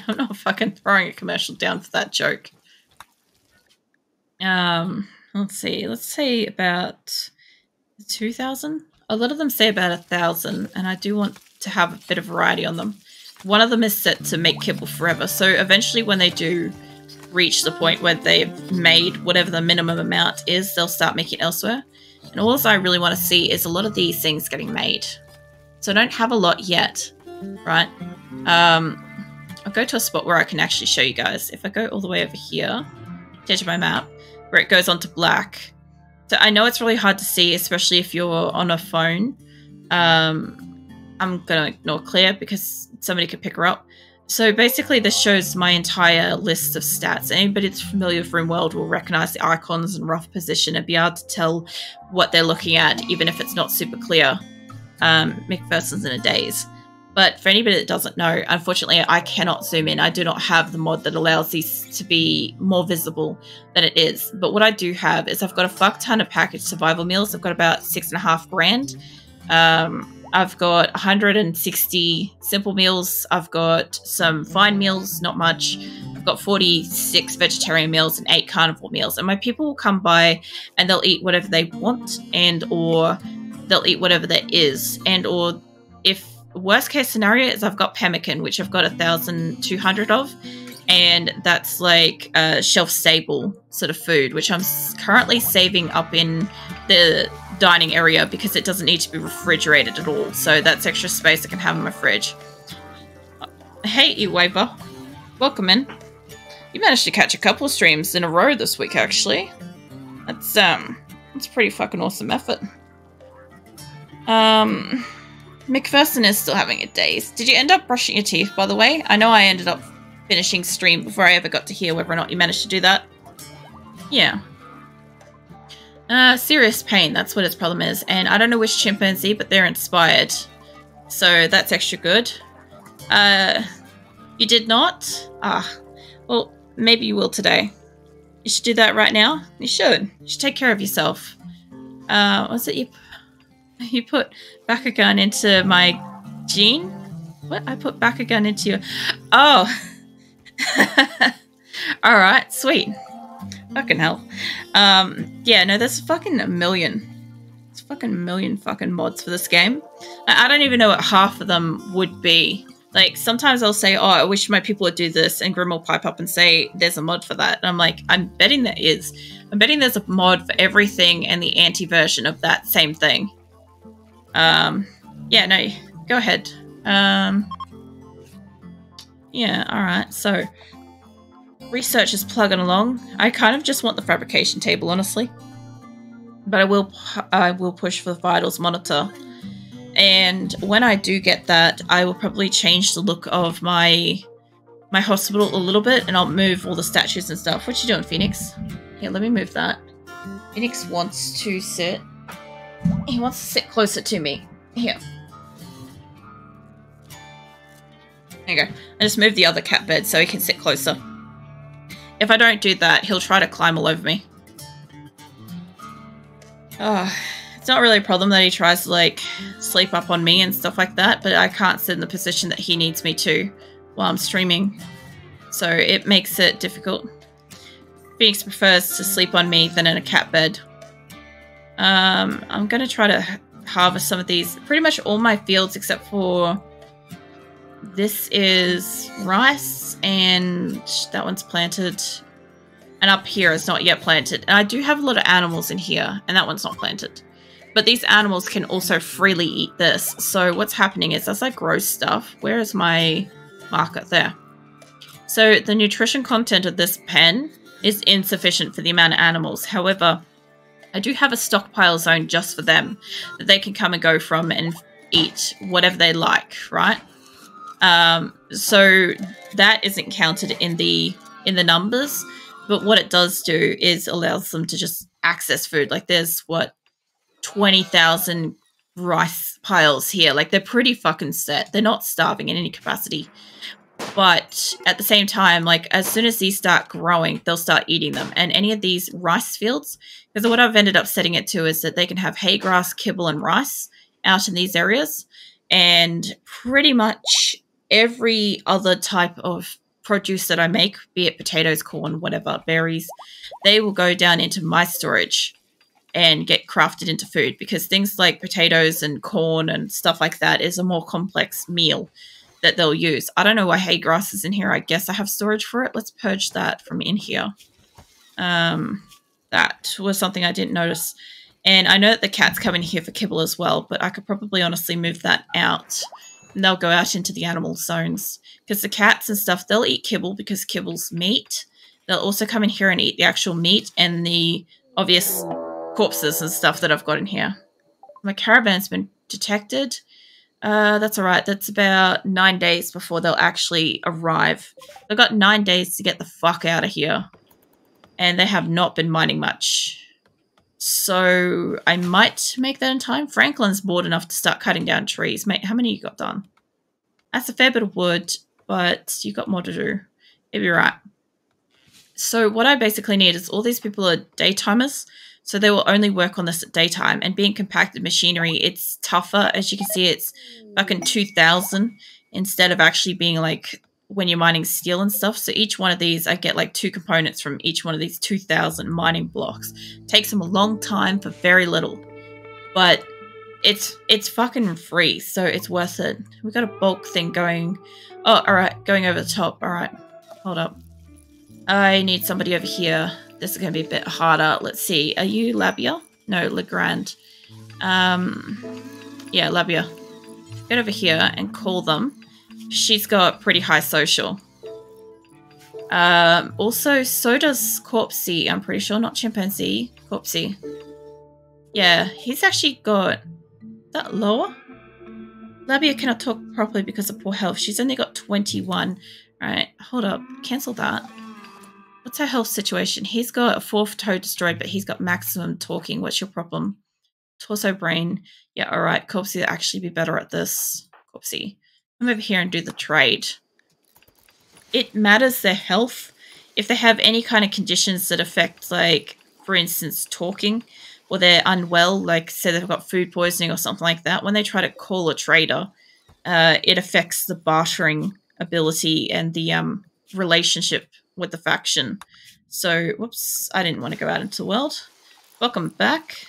I'm not fucking throwing a commercial down for that joke. Let's see. Let's say about 2,000. A lot of them say about 1,000, and I do want to have a bit of variety on them. One of them is set to make kibble forever, so eventually when they do reach the point where they've made whatever the minimum amount is, they'll start making elsewhere. And all I really want to see is a lot of these things getting made. So I don't have a lot yet, right? I'll go to a spot where I can actually show you guys. If I go all the way over here, edge of my map, where it goes on to black. So I know it's really hard to see, especially if you're on a phone. I'm going to ignore Claire because somebody could pick her up. So basically this shows my entire list of stats. Anybody that's familiar with RimWorld will recognize the icons and rough position and be able to tell what they're looking at, even if it's not super clear. McPherson's in a daze. But for anybody that doesn't know, unfortunately, I cannot zoom in. I do not have the mod that allows these to be more visible than it is. But what I do have is I've got a fuck ton of packaged survival meals. I've got about 6.5 grand. I've got 160 simple meals. I've got some fine meals, not much. I've got 46 vegetarian meals and 8 carnivore meals. And my people will come by and they'll eat whatever they want, and or they'll eat whatever there is. And or if worst case scenario is I've got pemmican, which I've got 1,200 of. And that's like a shelf stable sort of food, which I'm currently saving up in the dining area because it doesn't need to be refrigerated at all. So that's extra space I can have in my fridge. Hey, E-Waver. Welcome in. You managed to catch a couple of streams in a row this week, actually. That's pretty fucking awesome effort. McPherson is still having a daze. Did you end up brushing your teeth, by the way? I know I ended up finishing stream before I ever got to hear whether or not you managed to do that. Yeah. Serious pain, that's what its problem is. And I don't know which chimpanzee, but they're inspired. So that's extra good. You did not? Ah, well, maybe you will today. You should do that right now? You should. You should take care of yourself. What's it you put back a gun into my gene? What? I put back a gun into your... Oh! Alright, sweet. Fucking hell. Yeah, no, there's fucking a million. There's fucking a million fucking mods for this game. I don't even know what half of them would be. Like, sometimes I'll say, oh, I wish my people would do this, and Grim will pipe up and say, there's a mod for that. And I'm like, I'm betting there is. I'm betting there's a mod for everything and the anti-version of that same thing. Yeah, no, go ahead. Yeah, alright, so research is plugging along. I kind of just want the fabrication table, honestly. But I will push for the vitals monitor. And when I do get that, I will probably change the look of my hospital a little bit, and I'll move all the statues and stuff. What you doing, Phoenix? Here, let me move that. Phoenix wants to sit. He wants to sit closer to me. Here. There you go. I just moved the other cat bed so he can sit closer. If I don't do that, he'll try to climb all over me. It's not really a problem that he tries to, like, sleep up on me and stuff like that, but I can't sit in the position that he needs me to while I'm streaming. So it makes it difficult. Phoenix prefers to sleep on me than in a cat bed. I'm going to try to harvest some of these. Pretty much all my fields except for... This is rice, and that one's planted. And up here is not yet planted. And I do have a lot of animals in here, and that one's not planted. But these animals can also freely eat this. So what's happening is, as I grow stuff, where is my marker? There. So the nutrition content of this pen is insufficient for the amount of animals. However, I do have a stockpile zone just for them that they can come and go from and eat whatever they like, right? So that isn't counted in the numbers, but what it does do is allows them to just access food. Like there's what 20,000 rice piles here. Like they're pretty fucking set. They're not starving in any capacity. But at the same time, like as soon as these start growing, they'll start eating them. And any of these rice fields, because what I've ended up setting it to is that they can have hay grass, kibble, and rice out in these areas. And pretty much every other type of produce that I make, be it potatoes, corn, whatever, berries, they will go down into my storage and get crafted into food, because things like potatoes and corn and stuff like that is a more complex meal that they'll use. I don't know why hay grass is in here. I guess I have storage for it. Let's purge that from in here. That was something I didn't notice. And I know that the cats come in here for kibble as well, but I could probably honestly move that out. And they'll go out into the animal zones. Because the cats and stuff, they'll eat kibble because kibble's meat. They'll also come in here and eat the actual meat and the obvious corpses and stuff that I've got in here. My caravan's been detected. That's alright. That's about 9 days before they'll actually arrive. They've got 9 days to get the fuck out of here. And they have not been mining much. So I might make that in time. Franklin's bored enough to start cutting down trees. Mate, how many you got done? That's a fair bit of wood, but you got more to do. You'll be right. So what I basically need is all these people are daytimers. So they will only work on this at daytime. And being compacted machinery, it's tougher. As you can see, it's fucking 2,000 instead of actually being like when you're mining steel and stuff. So each one of these, I get like 2 components from each one of these 2,000 mining blocks. Takes them a long time for very little. But it's fucking free, so it's worth it. We've got a bulk thing going. Oh, alright, going over the top. Alright, hold up. I need somebody over here. This is going to be a bit harder. Let's see. Are you Labia? No, Legrand. Yeah, Labia. Get over here and call them. She's got pretty high social. Also, so does Corpsey, I'm pretty sure. Not Chimpanzee. Corpsey. Yeah, he's actually got... Is that lower? Labia cannot talk properly because of poor health. She's only got 21. Alright, hold up. Cancel that. What's her health situation? He's got a 4th toe destroyed, but he's got maximum talking. What's your problem? Torso, brain. Yeah, alright. Corpsey will actually be better at this. Corpsey. Come over here and do the trade. It matters their health. If they have any kind of conditions that affect, like, for instance, talking, or they're unwell, like, say they've got food poisoning or something like that, when they try to call a trader, it affects the bartering ability and the relationship with the faction. So, whoops, I didn't want to go out into the world. Welcome back.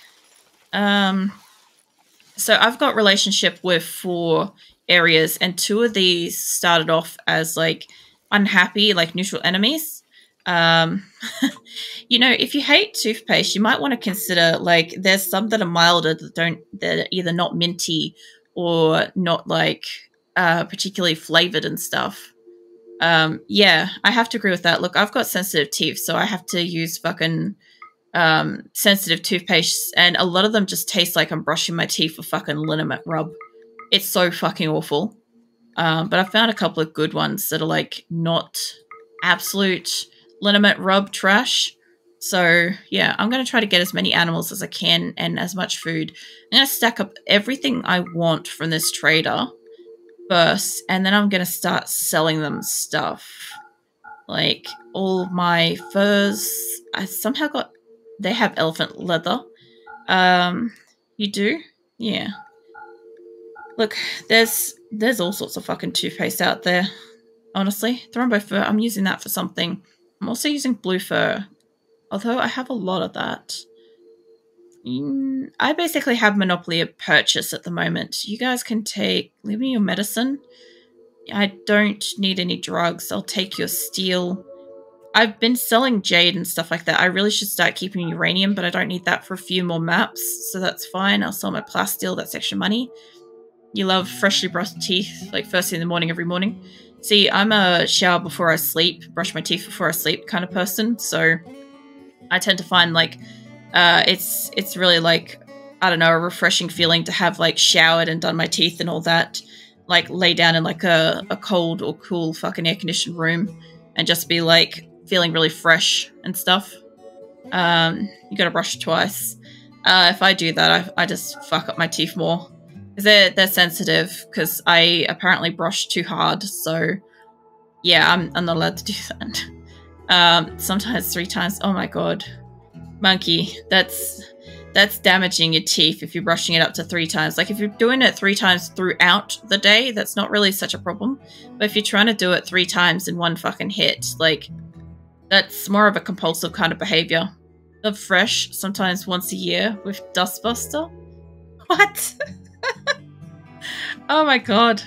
So I've got relationship with 4 areas, and 2 of these started off as, like, unhappy, like, neutral enemies. You know, if you hate toothpaste, you might want to consider, like, there's some that are milder that are either not minty or not, like, particularly flavored and stuff. Yeah, I have to agree with that. Look, I've got sensitive teeth, so I have to use fucking sensitive toothpaste, and a lot of them just taste like I'm brushing my teeth with fucking liniment rub. It's so fucking awful. But I found a couple of good ones that are, like, not absolute liniment rub trash. So, yeah, I'm going to try to get as many animals as I can and as much food. I'm going to stack up everything I want from this trader first, and then I'm going to start selling them stuff. Like, all my furs. I somehow got... They have elephant leather. You do? Yeah. Look, there's all sorts of fucking toothpaste out there. Honestly. Thrombo fur, I'm using that for something. I'm also using blue fur. Although I have a lot of that. I basically have monopoly of purchase at the moment. You guys can leave me your medicine. I don't need any drugs. I'll take your steel. I've been selling jade and stuff like that. I really should start keeping uranium, but I don't need that for a few more maps, so that's fine. I'll sell my plasteel, that's extra money. You love freshly brushed teeth, like first thing in the morning every morning. See, I'm a shower before I sleep, brush my teeth before I sleep kind of person, so I tend to find, like, it's really, like, I don't know, a refreshing feeling to have, like, showered and done my teeth and all that. Like, lay down in, like, a cold or cool fucking air-conditioned room and just be, like, feeling really fresh and stuff. You gotta brush twice. If I do that, I just fuck up my teeth more. Because they're sensitive, because I apparently brush too hard, so yeah, I'm not allowed to do that. Sometimes 3 times. Oh my god. Monkey, that's that's damaging your teeth if you're brushing it up to 3 times. Like if you're doing it 3 times throughout the day, that's not really such a problem. But if you're trying to do it 3 times in one fucking hit, like that's more of a compulsive kind of behavior. The fresh, sometimes once a year with Dustbuster. What? Oh my god.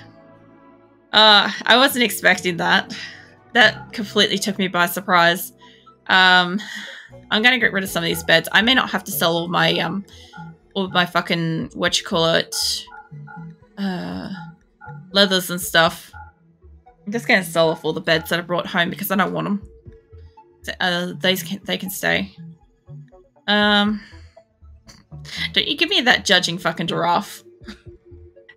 I wasn't expecting that. That completely took me by surprise. I'm gonna get rid of some of these beds. I may not have to sell all my fucking, leathers and stuff. I'm just gonna sell off all the beds that I brought home because I don't want them. They can stay. Don't you give me that judging fucking giraffe.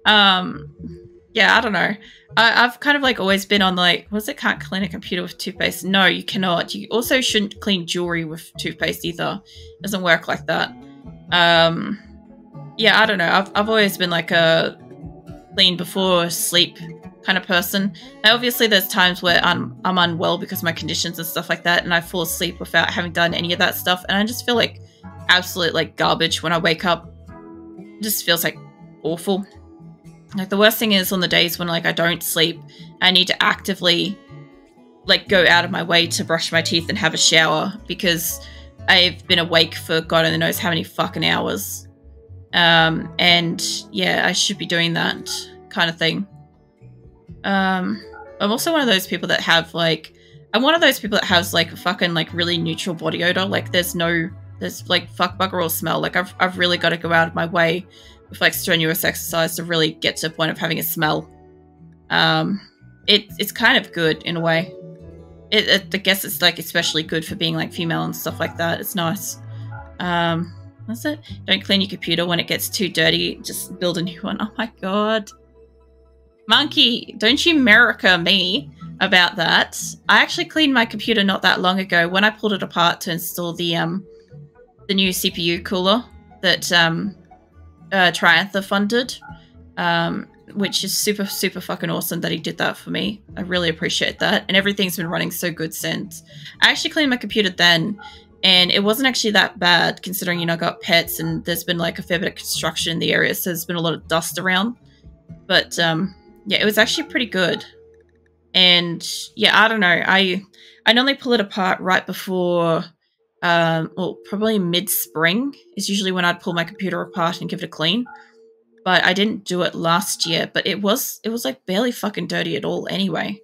Yeah, I don't know. I've kind of like always been on like, can't clean a computer with toothpaste? No, you cannot. You also shouldn't clean jewelry with toothpaste either. It doesn't work like that. Yeah, I don't know. I've always been like a clean before sleep kind of person. Now, obviously there's times where I'm unwell because of my conditions and stuff like that, and I fall asleep without having done any of that stuff, and I just feel like absolute like garbage when I wake up. It just feels like awful. Like the worst thing is on the days when like I don't sleep, I need to actively like go out of my way to brush my teeth and have a shower because I've been awake for God only knows how many fucking hours. And yeah, I should be doing that kind of thing. I'm also one of those people that have like, I'm one of those people that has like a fucking like really neutral body odor. Like there's like fuck bugger all smell. Like I've really got to go out of my way with like strenuous exercise to really get to the point of having a smell. It's kind of good in a way. I guess it's like especially good for being like female and stuff like that. It's nice. What's it? Don't clean your computer when it gets too dirty. Just build a new one. Oh my god. Monkey, don't you America me about that. I actually cleaned my computer not that long ago when I pulled it apart to install the new CPU cooler that Triantha funded, which is super fucking awesome that he did that for me. I really appreciate that, and everything's been running so good since. I actually cleaned my computer then, and it wasn't actually that bad considering, you know, I got pets and there's been like a fair bit of construction in the area, so there's been a lot of dust around. But yeah, it was actually pretty good. And yeah, I don't know. I normally pull it apart right before, well, probably mid-spring is usually when I'd pull my computer apart and give it a clean. But I didn't do it last year, but it was like barely fucking dirty at all anyway.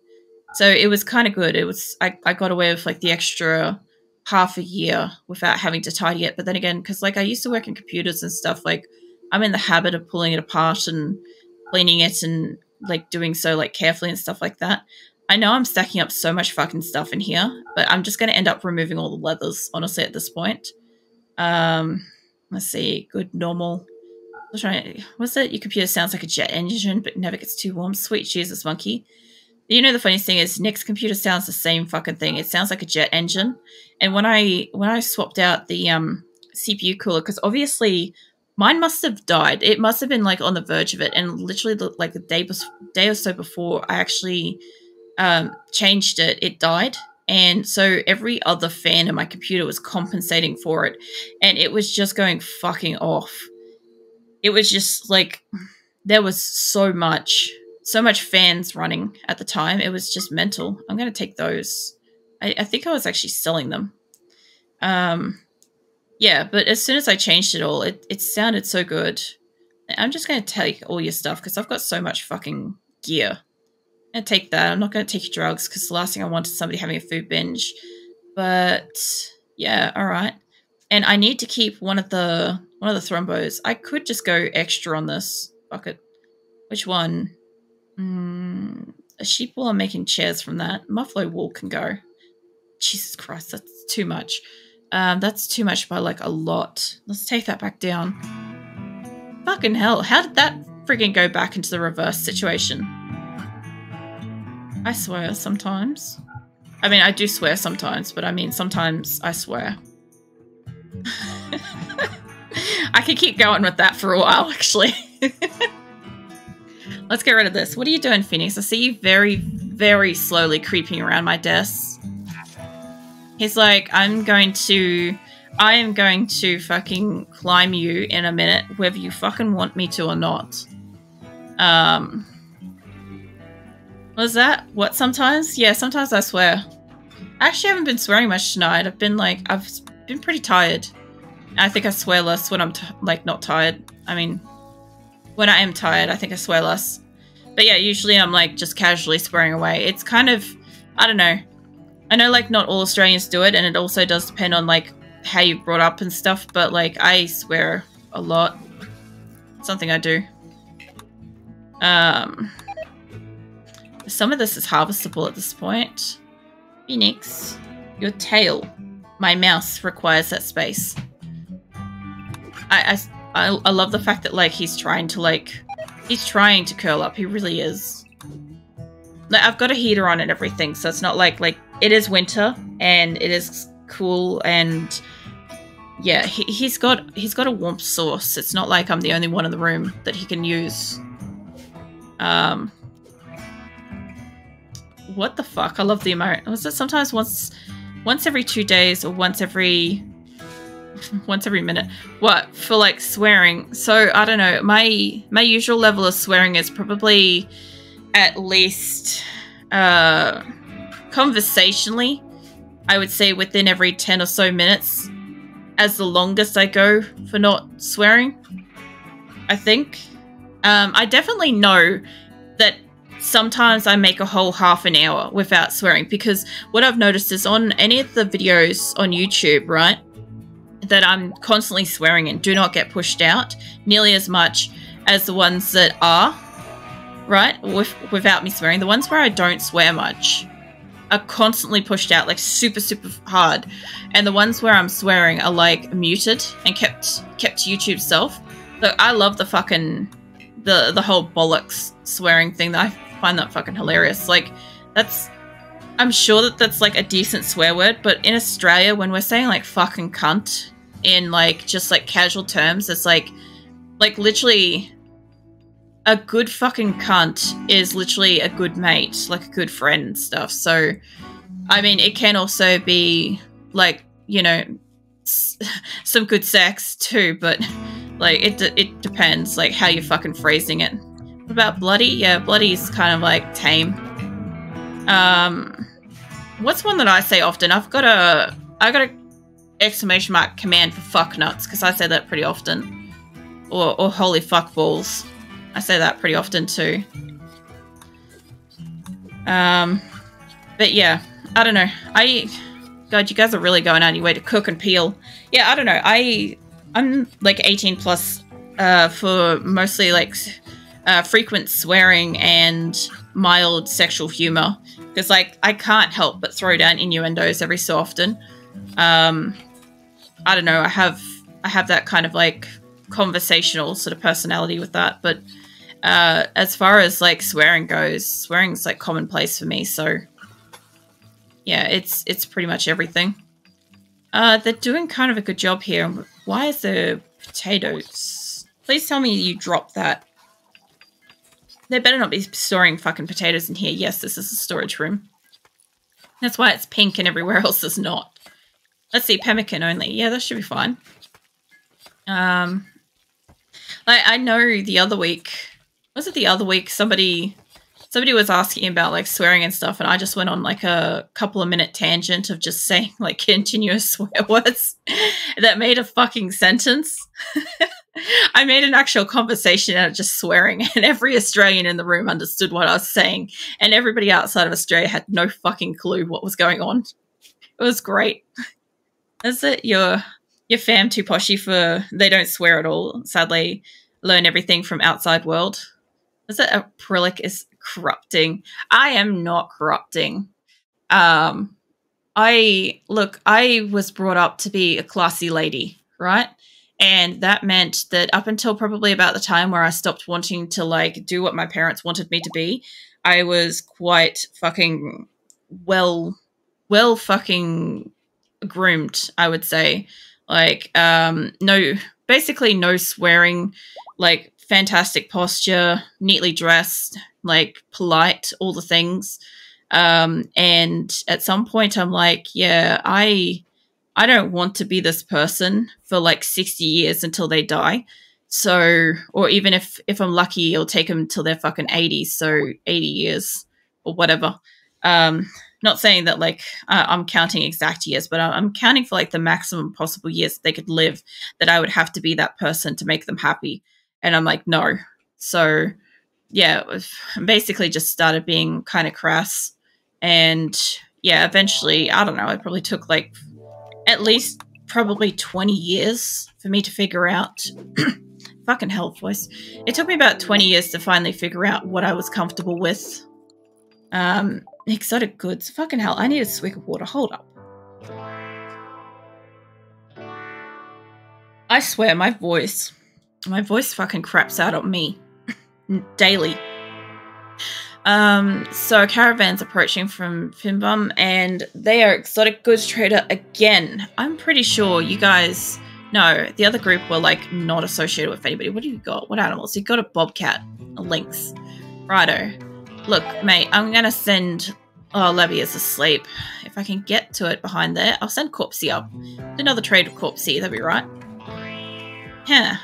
So it was kind of good. It was, I got away with like the extra half a year without having to tidy it. But then again, because like I used to work in computers and stuff, like I'm in the habit of pulling it apart and cleaning it and like doing so like carefully and stuff like that. I know I'm stacking up so much fucking stuff in here, but I'm just going to end up removing all the leathers, honestly, at this point. Let's see. Good, normal. What's that? Your computer sounds like a jet engine, but never gets too warm. Sweet Jesus, monkey. You know, the funniest thing is Nick's computer sounds the same fucking thing. It sounds like a jet engine. And when I swapped out the CPU cooler, because obviously mine must have died. It must have been like on the verge of it. And literally like the day or so before I actually changed it, it died. And so every other fan in my computer was compensating for it. And it was just going fucking off. It was just like, there was so much fans running at the time. It was just mental. I'm going to take those. I think I was actually selling them. Yeah, but as soon as I changed it all, it sounded so good. I'm just going to take all your stuff because I've got so much fucking gear. I'm going to take that. I'm not going to take your drugs because the last thing I want is somebody having a food binge. But yeah, all right. And I need to keep one of the thrombos. I could just go extra on this bucket. Which one? A sheep wool. I'm making chairs from that. Muffalo wool can go. Jesus Christ, that's too much. That's too much by like a lot. Let's take that back down. Fucking hell, how did that friggin' go back into the reverse situation? I swear sometimes. I mean, I do swear sometimes, but I mean sometimes I swear. I could keep going with that for a while, actually. Let's get rid of this. What are you doing, Phoenix? I see you very, very slowly creeping around my desk. He's like, I'm going to I am going to fucking climb you in a minute, whether you fucking want me to or not. Was that? What, sometimes? Yeah, sometimes I swear. I actually haven't been swearing much tonight. I've been pretty tired. I think I swear less when I'm not tired. I mean, when I am tired, I think I swear less. But yeah, usually I'm like just casually swearing away. It's kind of, I don't know. I know like not all Australians do it, and it also does depend on like how you brought up and stuff, but like I swear a lot. It's something I do. Some of this is harvestable at this point. Phoenix, your tail. My mouse requires that space. I love the fact that like he's trying to curl up. He really is. Like, I've got a heater on and everything, so it's not like it is winter and it is cool, and yeah, he's got a warmth source. It's not like I'm the only one in the room that he can use. What the fuck? I love the emote. Was it sometimes once every 2 days or once every minute? What, for like swearing? So I don't know. My usual level of swearing is probably at least conversationally, I would say within every 10 or so minutes as the longest I go for not swearing, I think. I definitely know that sometimes I make a whole half an hour without swearing, because what I've noticed is on any of the videos on YouTube, right, that I'm constantly swearing in do not get pushed out nearly as much as the ones that are, right, without me swearing. The ones where I don't swear much are constantly pushed out like super, super hard. And the ones where I'm swearing are like muted and kept to YouTube self. So I love the fucking, the whole bollocks swearing thing. That I find that fucking hilarious. Like, I'm sure that's like a decent swear word, but in Australia, when we're saying like fucking cunt in like just like casual terms, it's like literally a good fucking cunt is literally a good mate, like a good friend and stuff. So, I mean, it can also be like, you know, some good sex too, but like it depends like how you're fucking phrasing it. What about bloody? Yeah, bloody's kind of like tame. What's one that I say often? I got a exclamation mark command for fuck nuts, because I say that pretty often. Or holy fuck balls. I say that pretty often too. But yeah, I don't know. God, you guys are really going out of your way to cook and peel. Yeah, I don't know. I'm like 18 plus for mostly like frequent swearing and mild sexual humor, because like I can't help but throw down innuendos every so often. I don't know. I have that kind of like conversational sort of personality with that, but as far as like swearing goes, swearing's like commonplace for me. So yeah, it's pretty much everything. They're doing kind of a good job here. Why is there potatoes? Please tell me you dropped that. They better not be storing fucking potatoes in here. Yes, this is a storage room. That's why it's pink and everywhere else is not. Let's see, pemmican only. Yeah, that should be fine. I know the other week, was it the other week, somebody was asking about like swearing and stuff, and I just went on like a couple of minute tangent of just saying like continuous swear words that made a fucking sentence. I made an actual conversation out of just swearing, and every Australian in the room understood what I was saying, and everybody outside of Australia had no fucking clue what was going on. It was great. Is it your fam too poshy for they don't swear at all? Sadly, learn everything from outside world. Is it acrylic is corrupting? I am not corrupting. I was brought up to be a classy lady, right? And that meant that up until probably about the time where I stopped wanting to like do what my parents wanted me to be, I was quite fucking well fucking groomed, I would say. Like, basically no swearing, like fantastic posture, neatly dressed, like polite, all the things. And at some point I'm like, yeah, I I don't want to be this person for like 60 years until they die. So, or even if I'm lucky, it'll take them till they're fucking 80. So 80 years or whatever. Not saying that like I'm counting exact years, but I'm counting for like the maximum possible years they could live, that I would have to be that person to make them happy. And I'm like, no. So yeah, basically just started being kind of crass. And yeah, eventually, I don't know, it probably took like at least probably 20 years for me to figure out fucking hell, voice. It took me about 20 years to finally figure out what I was comfortable with. Exotic goods. Fucking hell, I need a swig of water. Hold up. I swear, my voice fucking craps out on me daily. So Caravans approaching from Finbum, and they are exotic goods trader again. I'm pretty sure you guys know the other group were like not associated with anybody. What do you got? What animals? You got a bobcat, a lynx. Righto. Look, mate, I'm gonna send... Oh, Levy is asleep. If I can get to it behind there, I'll send Corpsey up. Another trade with Corpsey, that'd be right. Yeah.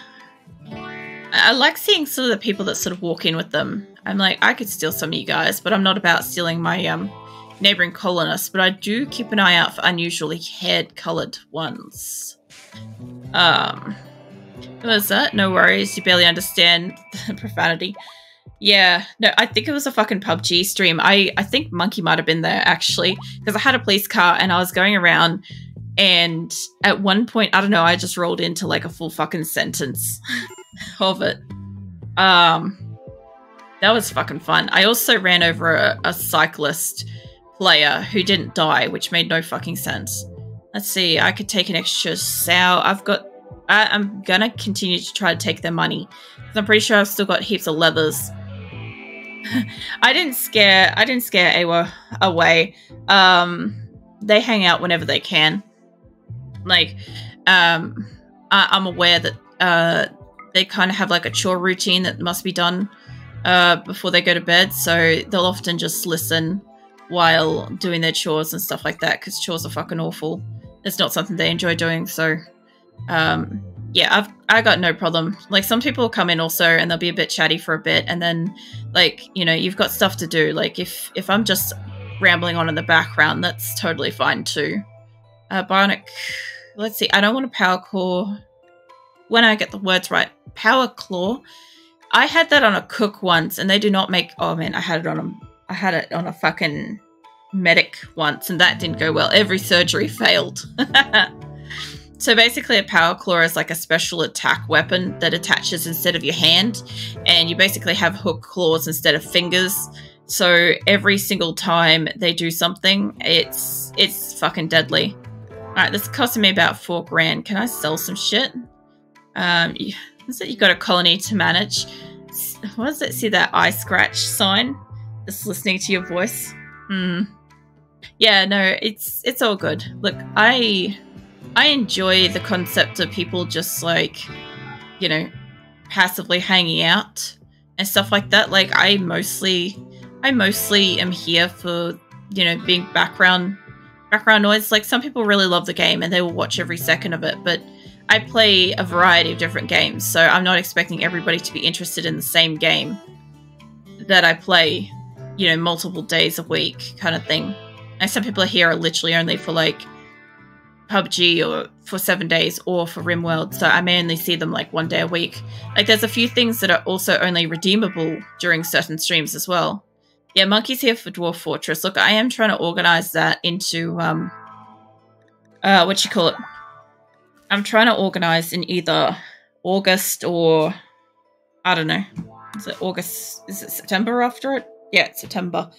I like seeing sort of the people that sort of walk in with them. I'm like, I could steal some of you guys, but I'm not about stealing my neighboring colonists. But I do keep an eye out for unusually haired-coloured ones. What was that? No worries, you barely understand the profanity. Yeah, no, I think it was a fucking PUBG stream. I think Monkey might have been there, actually, because I had a police car and I was going around, and at one point, I don't know, I just rolled into like a full fucking sentence of it. That was fucking fun. I also ran over a cyclist player who didn't die, which made no fucking sense. Let's see, I could take an extra sow. I'm gonna continue to try to take their money, because I'm pretty sure I've still got heaps of leathers. I didn't scare Awa away. They hang out whenever they can. Like, I'm aware that they kind of have like a chore routine that must be done before they go to bed, so they'll often just listen while doing their chores and stuff like that, because chores are fucking awful. It's not something they enjoy doing, so yeah, I got no problem. Like, some people will come in also and they'll be a bit chatty for a bit, and then, like, you know, you've got stuff to do. Like, if I'm just rambling on in the background, that's totally fine too. Bionic, let's see, I don't want a power core. When I get the words right, power claw. I had that on a cook once, and they do not make... Oh man, I had it on a fucking medic once, and that didn't go well. Every surgery failed. So basically a power claw is like a special attack weapon that attaches instead of your hand, and you basically have hook claws instead of fingers. So every single time they do something, it's fucking deadly. Alright, this is costing me about $4 grand. Can I sell some shit? Is it you got a colony to manage? What does it? See that eye scratch sign? Just listening to your voice. Yeah, no, it's all good. Look, I enjoy the concept of people just like, you know, passively hanging out and stuff like that. Like, I mostly am here for, you know, being background noise. Like, some people really love the game and they will watch every second of it, but I play a variety of different games, so I'm not expecting everybody to be interested in the same game that I play, you know, multiple days a week kind of thing. And some people here are literally only for like PUBG or for 7 days or for RimWorld, so I may only see them like 1 day a week. Like, there's a few things that are also only redeemable during certain streams as well. Yeah, Monkey's here for Dwarf Fortress. Look, I am trying to organize that into, what you call it? I'm trying to organize in either August or, I don't know. Is it August? Is it September after it? Yeah, it's September.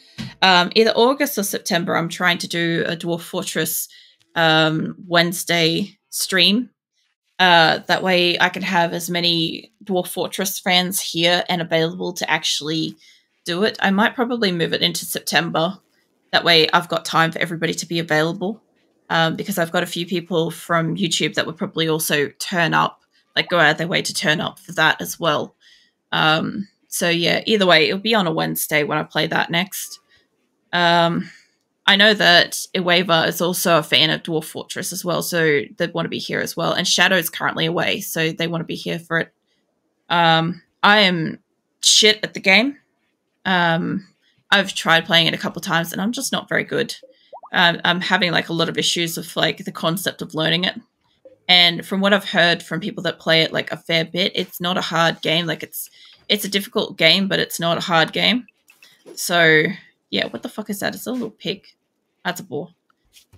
Either August or September, I'm trying to do a Dwarf Fortress Wednesday stream. That way I can have as many Dwarf Fortress fans here and available to actually do it. I might probably move it into September. That way I've got time for everybody to be available. Because I've got a few people from YouTube that would probably also turn up, like go out of their way to turn up for that as well. So yeah, either way, it'll be on a Wednesday when I play that next. I I know that Iwava is also a fan of Dwarf Fortress as well, so they want to be here as well. And Shadow's currently away, so they want to be here for it. I am shit at the game. I've tried playing it a couple times, and I'm just not very good. I'm having like a lot of issues with like the concept of learning it. And from what I've heard from people that play it like a fair bit, it's not a hard game. Like it's a difficult game, but it's not a hard game. So yeah, what the fuck is that? It's a little pig. That's a boar.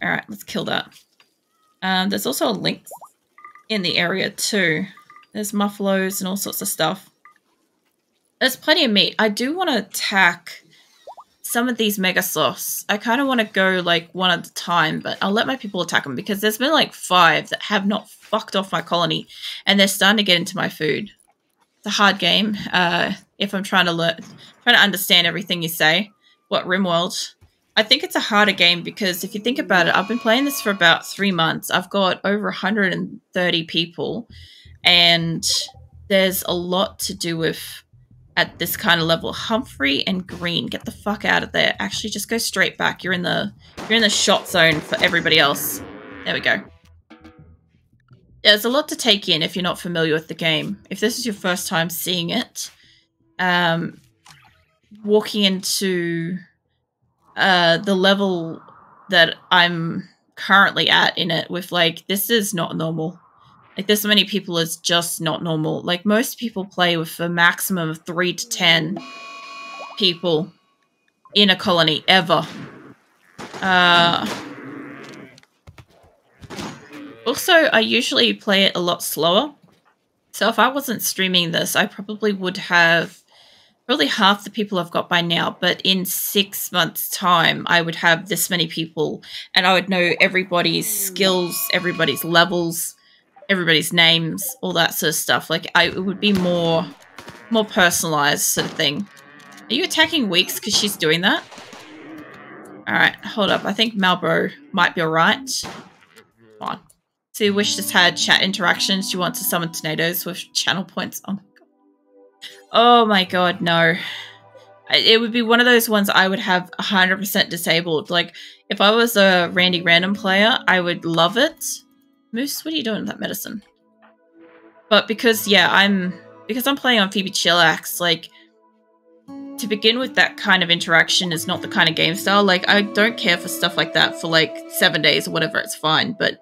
All right, let's kill that. There's also a lynx in the area too. There's muffaloes and all sorts of stuff. There's plenty of meat. I do want to attack some of these megasoths. I kind of want to go like one at a time, but I'll let my people attack them because there's been like 5 that have not fucked off my colony, and they're starting to get into my food. It's a hard game. If I'm trying to understand everything you say. What RimWorld? I think it's a harder game because if you think about it, I've been playing this for about 3 months. I've got over 130 people, and there's a lot to do with at this kind of level. Humphrey and Green, get the fuck out of there. Actually, just go straight back. You're in the shot zone for everybody else. There we go. There's a lot to take in if you're not familiar with the game. If this is your first time seeing it, walking into the level that I'm currently at in it with like, this is not normal. Like, this many people is just not normal. Like, most people play with a maximum of 3 to 10 people in a colony, ever. Also, I usually play it a lot slower. So if I wasn't streaming this, I probably would have probably half the people I've got by now. But in 6 months' time, I would have this many people. And I would know everybody's skills, everybody's levels, everybody's names, all that sort of stuff. Like, it would be more personalized sort of thing. Are you attacking Weeks because she's doing that? Alright, hold up. I think Malbro might be alright. Come on. So you wish this had chat interactions. You want to summon tornadoes with channel points. Oh my god. Oh my god, no. It would be one of those ones I would have 100% disabled. Like, if I was a Randy Random player, I would love it. Moose, what are you doing with that medicine? But because, yeah, I'm playing on Phoebe Chillax, like, to begin with, that kind of interaction is not the kind of game style. Like, I don't care for stuff like that for, like, 7 days or whatever, it's fine. But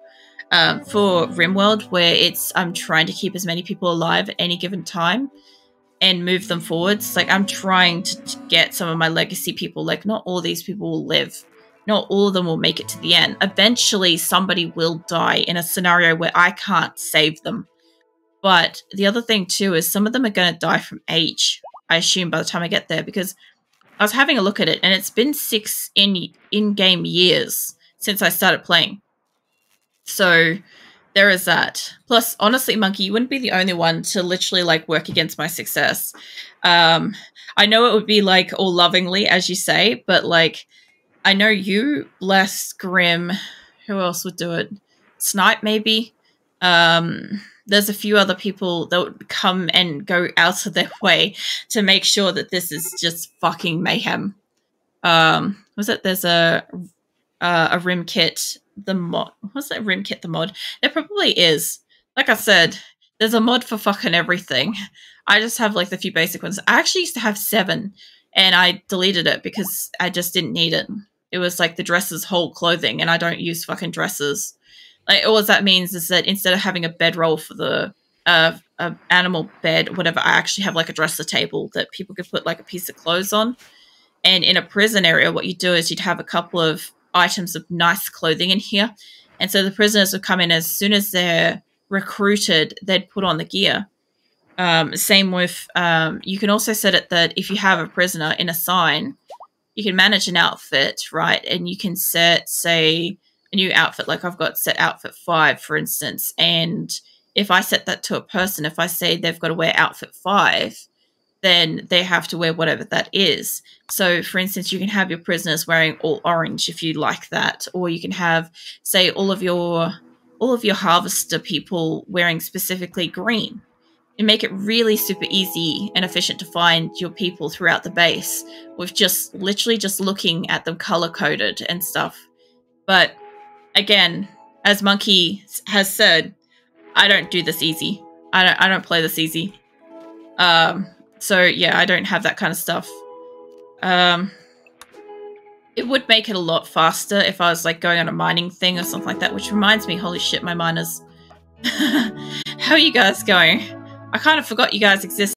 for RimWorld, where I'm trying to keep as many people alive at any given time and move them forwards, like, I'm trying to get some of my legacy people. Like, not all these people will live. Not all of them will make it to the end. Eventually, somebody will die in a scenario where I can't save them. But the other thing, too, is some of them are going to die from age, I assume, by the time I get there. Because I was having a look at it, and it's been 6 in-game years since I started playing. So there is that. Plus, honestly, Monkey, you wouldn't be the only one to literally, like, work against my success. I know it would be, like, all lovingly, as you say, but, like, I know you, Bless, Grim, who else would do it? Snipe, maybe? There's a few other people that would come and go out of their way to make sure that this is just fucking mayhem. Was it? There's a Rim Kit, the mod. What's that Rim Kit, the mod? There probably is. Like I said, there's a mod for fucking everything. I just have, like, the few basic ones. I actually used to have 7, and I deleted it because I just didn't need it. It was like the dresser's whole clothing, and I don't use fucking dresses. Like, all that means is that instead of having a bedroll for the animal bed, whatever, I actually have like a dresser table that people could put like a piece of clothes on. And in a prison area, what you do is you'd have a couple of items of nice clothing in here. And so the prisoners would come in as soon as they're recruited, they'd put on the gear. Same with, you can also set it that if you have a prisoner in a sign, you can manage an outfit, right? And you can set, say, a new outfit. Like, I've got set outfit 5, for instance. And if I set that to a person, if I say they've got to wear outfit 5, then they have to wear whatever that is. So, for instance, you can have your prisoners wearing all orange if you like that. Or you can have, say, all of your harvester people wearing specifically green. and make it really super easy and efficient to find your people throughout the base with just literally just looking at them color-coded and stuff. But again, as Monkey has said, I don't do this easy. I don't play this easy. So yeah, I don't have that kind of stuff. It would make it a lot faster if I was like going on a mining thing or something like that, which reminds me, holy shit, my miners. How are you guys going? I kind of forgot you guys exist.